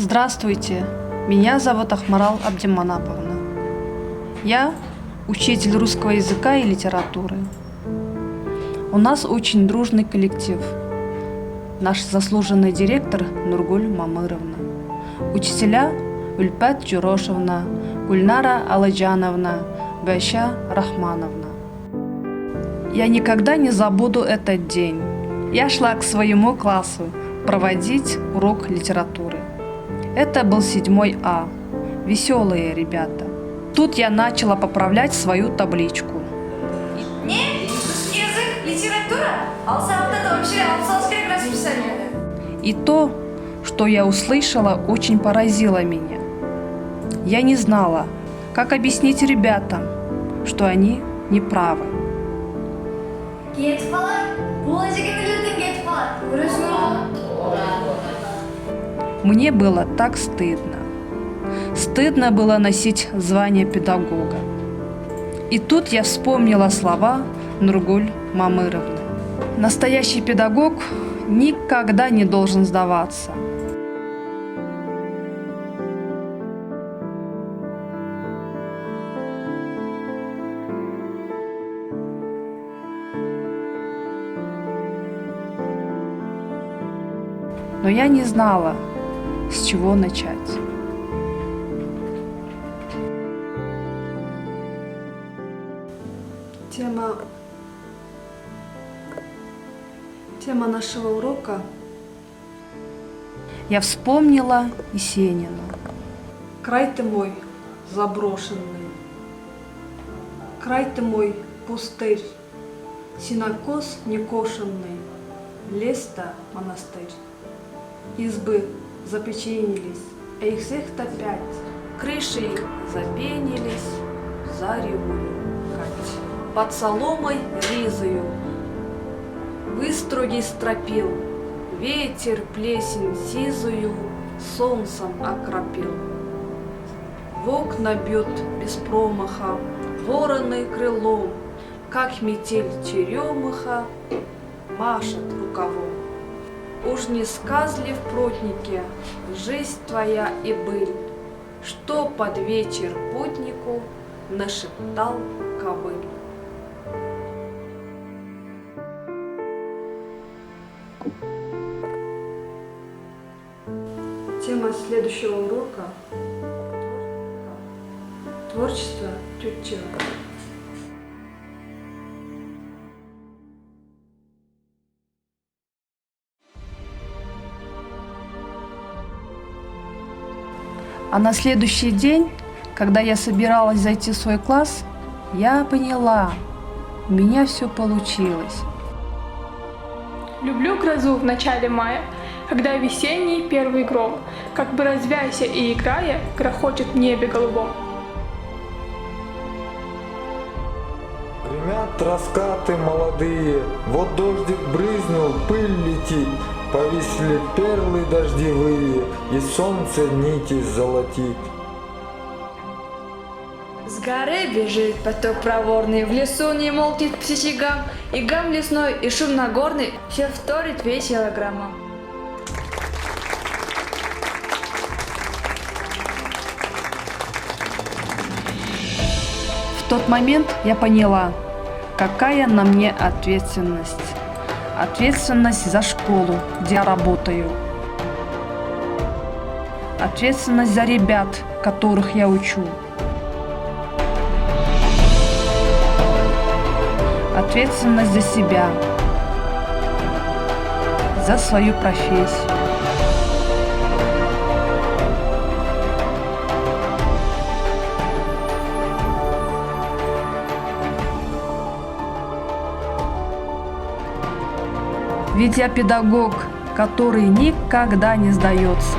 Здравствуйте, меня зовут Ахмарал Абдиманаповна. Я учитель русского языка и литературы. У нас очень дружный коллектив. Наш заслуженный директор Нургуль Мамыровна. Учителя Ульпат Джурошевна, Гульнара Аладжановна, Баша Рахмановна. Я никогда не забуду этот день. Я шла к своему классу проводить урок литературы. Это был 7 А. Веселые ребята. Тут я начала поправлять свою табличку. Не? Русский язык, литература? Алсапта вообще алсалское расписание. И то, что я услышала, очень поразило меня. Я не знала, как объяснить ребятам, что они не правы. Мне было так стыдно. Стыдно было носить звание педагога. И тут я вспомнила слова Нургуль Мамыровны. Настоящий педагог никогда не должен сдаваться. Но я не знала, с чего начать. Тема нашего урока. Я вспомнила Есенина. Край ты мой заброшенный, край ты мой пустырь, сенокос некошенный, лес-то монастырь. Избы запеченились, а их всех-то 5. Крыши их запенились, заревую кать. Под соломой ризою выструги стропил, ветер плесень сизую солнцем окропил. В окна бьет без промаха вороны крылом, как метель черемаха машет рукавом. Уж не сказлив прутнике жизнь твоя и быль, что под вечер путнику нашептал ковыль. Тема следующего урока – творчество Тютчева. А на следующий день, когда я собиралась зайти в свой класс, я поняла, у меня все получилось. Люблю грозу в начале мая, когда весенний первый гром, как бы развяйся и играя, грохочет в небе голубом. Гремят раскаты молодые, вот дождик брызнул, пыль летит, повисли перлы дождевые, и солнце нити золотит. С горы бежит поток проворный, в лесу не молчит птичий гам, и гам лесной, и шум нагорный, все вторит весело громом. В тот момент я поняла, какая на мне ответственность. Ответственность за школу, где я работаю. Ответственность за ребят, которых я учу. Ответственность за себя, за свою профессию. Ведь я педагог, который никогда не сдается.